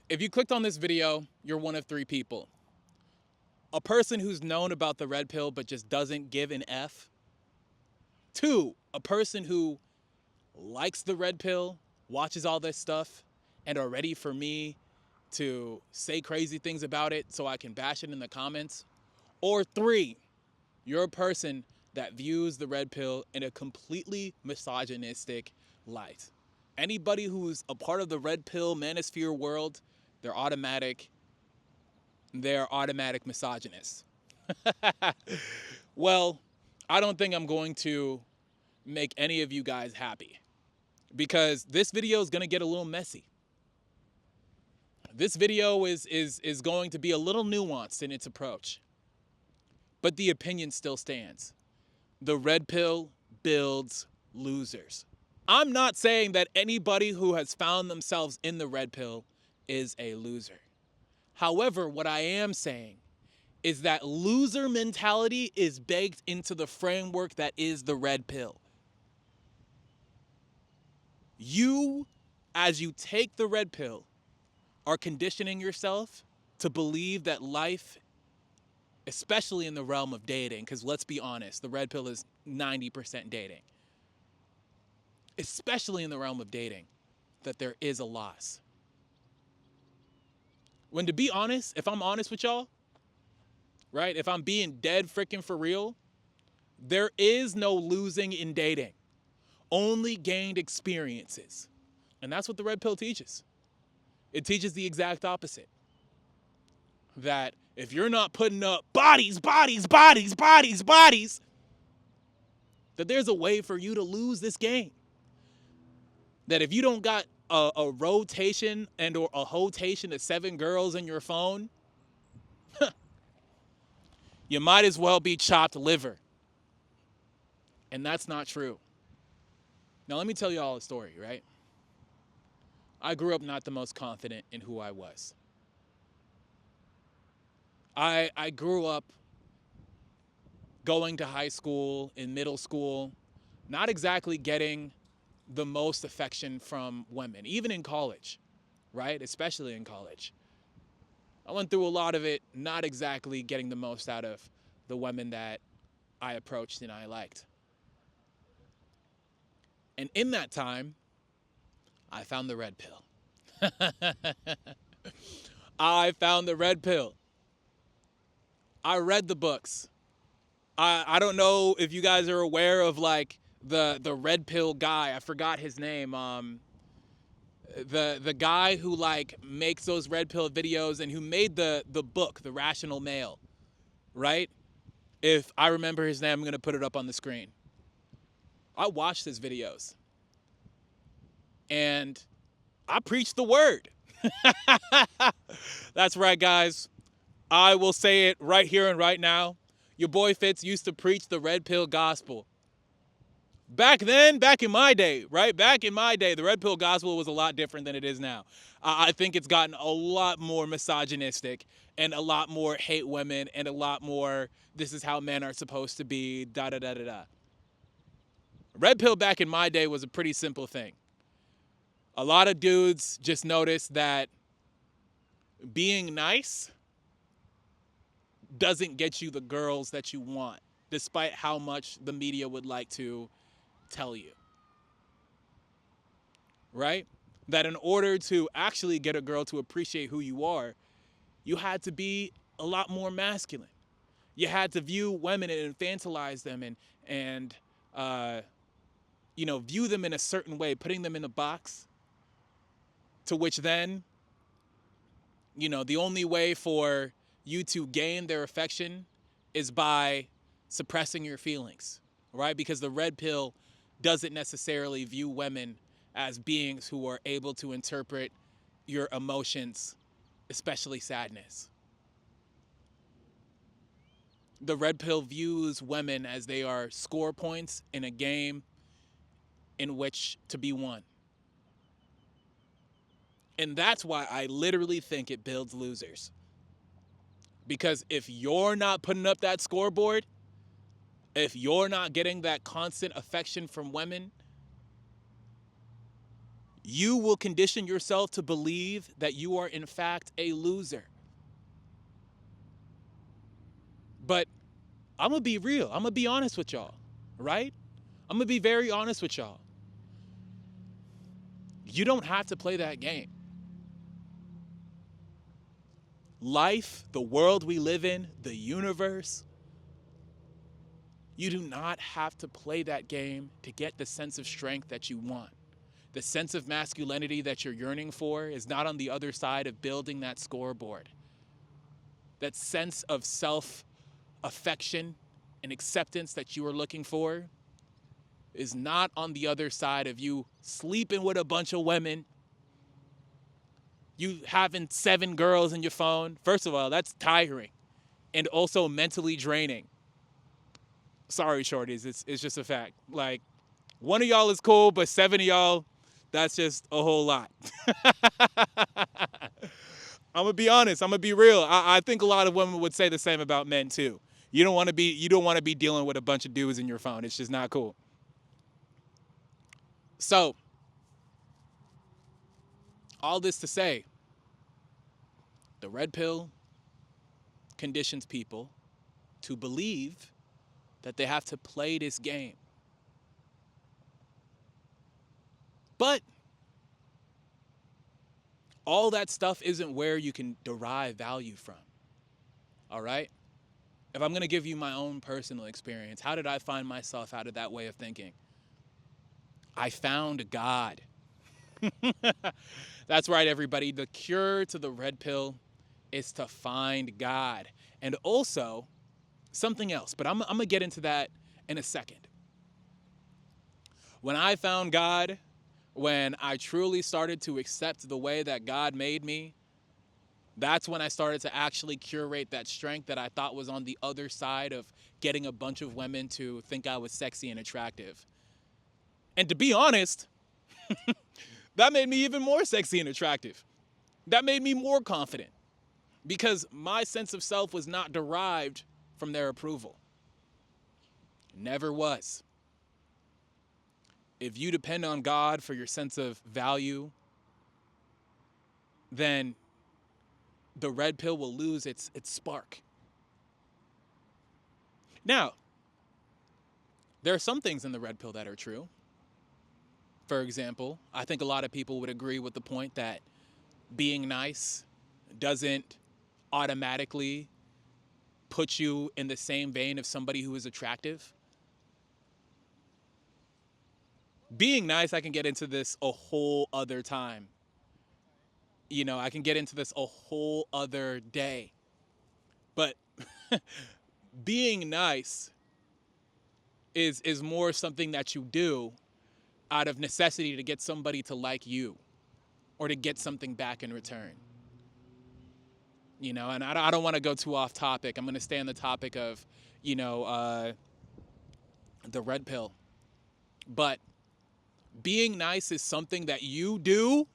If you clicked on this video, you're one of three people. A person who's known about the red pill but just doesn't give an F. Two, a person who likes the red pill, watches all this stuff, and are ready for me to say crazy things about it so I can bash it in the comments. Or three, you're a person that views the red pill in a completely misogynistic light. Anybody who's a part of the red pill manosphere world, they're automatic misogynists. Well, I don't think I'm going to make any of you guys happy because this video is going to get a little messy. This video is going to be a little nuanced in its approach, but the opinion still stands. The red pill builds losers. I'm not saying that anybody who has found themselves in the red pill is a loser. However, what I am saying is that loser mentality is baked into the framework that is the red pill. You, as you take the red pill, are conditioning yourself to believe that life, especially in the realm of dating, because let's be honest, the red pill is 90% dating, especially in the realm of dating, that there is a loss. When, to be honest, if I'm honest with y'all, right, if I'm being dead freaking for real, there is no losing in dating, only gained experiences. And that's what the red pill teaches. It teaches the exact opposite. That if you're not putting up bodies, that there's a way for you to lose this game. That if you don't got a rotation and or a hotation of 7 girls in your phone, you might as well be chopped liver. And that's not true. Now let me tell you all a story, right? I grew up not the most confident in who I was. I grew up going to high school, in middle school, not exactly getting the most affection from women, even in college, right? Especially in college. I went through a lot of it, not exactly getting the most out of the women that I approached and I liked. And in that time, I found the red pill. I found the red pill. I read the books. I don't know if you guys are aware of like the red pill guy. I forgot his name. The guy who like makes those red pill videos and who made the book, The Rational Male, right? If I remember his name, I'm gonna put it up on the screen. I watched his videos and I preach the word. That's right, guys. I will say it right here and right now. Your boy Fitz used to preach the red pill gospel. Back then, back in my day, right? Back in my day, the red pill gospel was a lot different than it is now. I think it's gotten a lot more misogynistic and a lot more hate women and a lot more this is how men are supposed to be, da da da da da. Red pill back in my day was a pretty simple thing. A lot of dudes just noticed that being nice doesn't get you the girls that you want, despite how much the media would like to tell you. Right? That in order to actually get a girl to appreciate who you are, you had to be a lot more masculine. You had to view women and infantilize them and view them in a certain way, putting them in a box, to which then, the only way for you to gain their affection is by suppressing your feelings, right? Because the red pill doesn't necessarily view women as beings who are able to interpret your emotions, especially sadness. The red pill views women as they are score points in a game in which to be won. And that's why I literally think it builds losers. Because if you're not putting up that scoreboard, if you're not getting that constant affection from women, you will condition yourself to believe that you are in fact a loser. But I'm going to be real. I'm going to be honest with y'all, right? I'm going to be very honest with y'all. You don't have to play that game. Life, the world we live in, the universe, you do not have to play that game to get the sense of strength that you want. The sense of masculinity that you're yearning for is not on the other side of building that scoreboard. That sense of self-affection and acceptance that you are looking for is not on the other side of you sleeping with a bunch of women, you having 7 girls in your phone. First of all, that's tiring and also mentally draining. Sorry, shorties, it's just a fact. Like, one of y'all is cool, but 7 of y'all, that's just a whole lot. I'm gonna be honest. I'm gonna be real. I think a lot of women would say the same about men too. You don't want to be dealing with a bunch of dudes in your phone. It's just not cool. So, all this to say, the red pill conditions people to believe that they have to play this game. But all that stuff isn't where you can derive value from. All right? If I'm going to give you my own personal experience, how did I find myself out of that way of thinking? I found God. That's right, everybody. The cure to the red pill is to find God. And also something else, but I'm going to get into that in a second. When I found God, when I truly started to accept the way that God made me, that's when I started to actually curate that strength that I thought was on the other side of getting a bunch of women to think I was sexy and attractive. And to be honest, that made me even more sexy and attractive. That made me more confident because my sense of self was not derived from their approval. Never was. If you depend on God for your sense of value, then the red pill will lose its spark. Now, there are some things in the red pill that are true. For example, I think a lot of people would agree with the point that being nice doesn't automatically put you in the same vein of somebody who is attractive. Being nice, I can get into this a whole other time. You know, I can get into this a whole other day. But being nice is more something that you do out of necessity to get somebody to like you or to get something back in return. You know, and I don't want to go too off topic. I'm going to stay on the topic of, the red pill. But being nice is something that you do.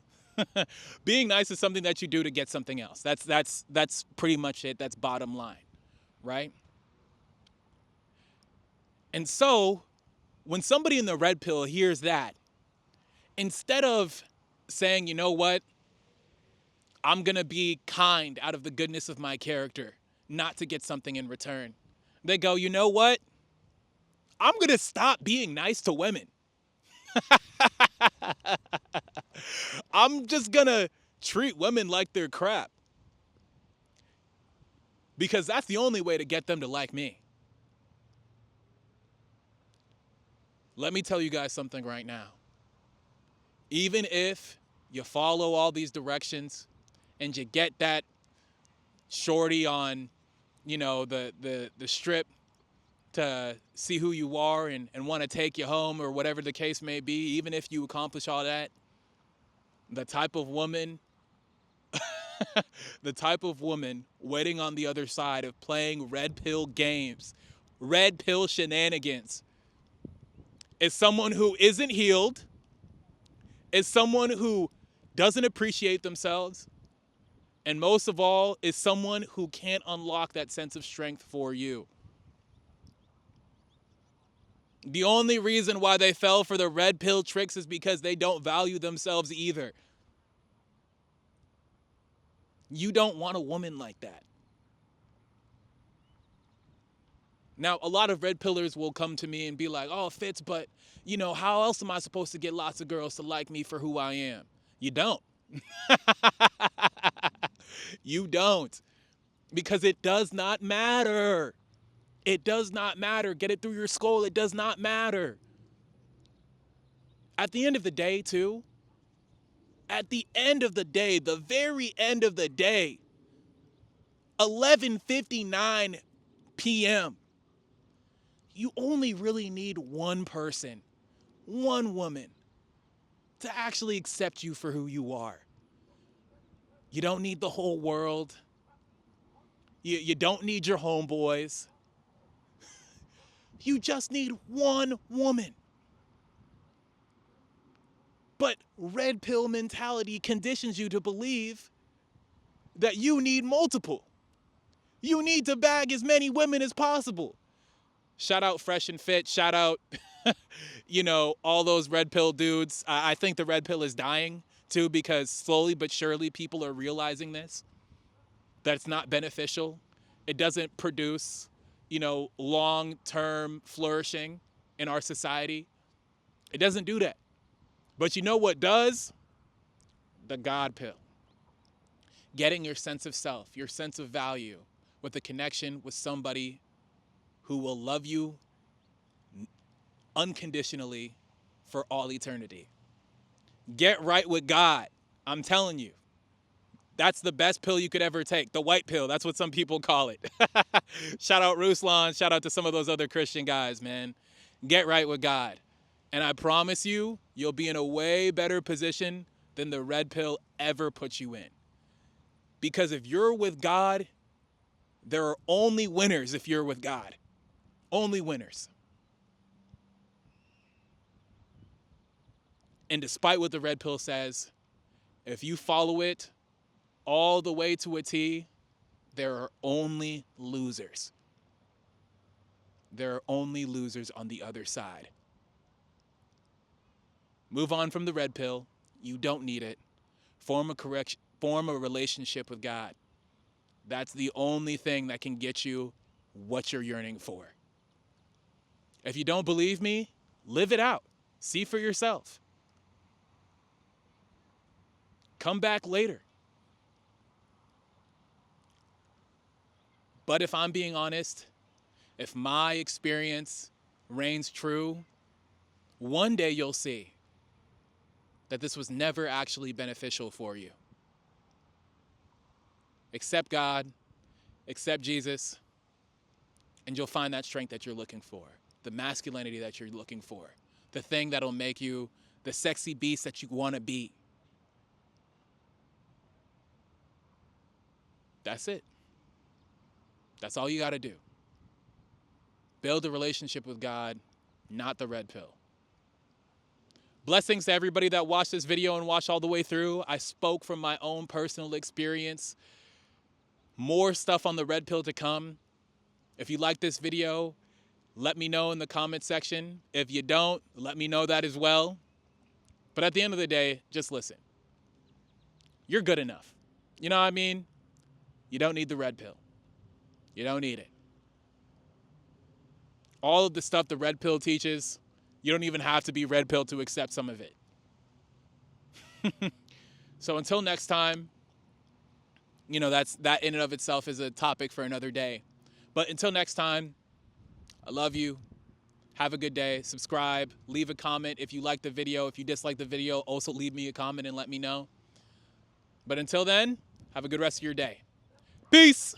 Being nice is something that you do to get something else. That's pretty much it. That's bottom line, right? And so when somebody in the red pill hears that, instead of saying, you know what, I'm going to be kind out of the goodness of my character, not to get something in return, they go, you know what, I'm going to stop being nice to women. I'm just going to treat women like they're crap. Because that's the only way to get them to like me. Let me tell you guys something right now. Even if you follow all these directions and you get that shorty on, the strip to see who you are and want to take you home or whatever the case may be, even if you accomplish all that, the type of woman waiting on the other side of playing red pill games, red pill shenanigans, is someone who isn't healed, is someone who doesn't appreciate themselves, and most of all, is someone who can't unlock that sense of strength for you. The only reason why they fell for the red pill tricks is because they don't value themselves either. You don't want a woman like that. Now, a lot of red pillars will come to me and be like, oh, Fitz, but, how else am I supposed to get lots of girls to like me for who I am? You don't. You don't. Because it does not matter. It does not matter. Get it through your skull. It does not matter. At the end of the day, too, the very end of the day, 11:59 p.m., you only really need one person, one woman, to actually accept you for who you are. You don't need the whole world. You don't need your homeboys. You just need one woman. But red pill mentality conditions you to believe that you need multiple. You need to bag as many women as possible. Shout out Fresh and Fit. Shout out, all those red pill dudes. I think the red pill is dying too, because slowly but surely people are realizing this, that it's not beneficial. It doesn't produce, long-term flourishing in our society. It doesn't do that. But you know what does? The God pill. Getting your sense of self, your sense of value with a connection with somebody who will love you unconditionally for all eternity. Get right with God. I'm telling you. That's the best pill you could ever take. The white pill. That's what some people call it. Shout out Ruslan. Shout out to some of those other Christian guys, man. Get right with God. And I promise you, you'll be in a way better position than the red pill ever put you in. Because if you're with God, there are only winners if you're with God. Only winners. And despite what the red pill says, if you follow it all the way to a T, there are only losers. There are only losers on the other side. Move on from the red pill. You don't need it. Form a relationship with God. That's the only thing that can get you what you're yearning for. If you don't believe me, live it out. See for yourself. Come back later. But if I'm being honest, if my experience reigns true, one day you'll see that this was never actually beneficial for you. Accept God, accept Jesus, and you'll find that strength that you're looking for, the masculinity that you're looking for, the thing that'll make you the sexy beast that you want to be. That's it. That's all you got to do. Build a relationship with God, not the red pill. Blessings to everybody that watched this video and watched all the way through. I spoke from my own personal experience. More stuff on the red pill to come. If you like this video, let me know in the comment section. If you don't, let me know that as well. But at the end of the day, just listen. You're good enough. You know what I mean? You don't need the red pill. You don't need it. All of the stuff the red pill teaches, you don't even have to be red pill to accept some of it. So until next time, that in and of itself is a topic for another day. But until next time, I love you. Have a good day. Subscribe. Leave a comment if you like the video. If you dislike the video, also leave me a comment and let me know. But until then, have a good rest of your day. Peace.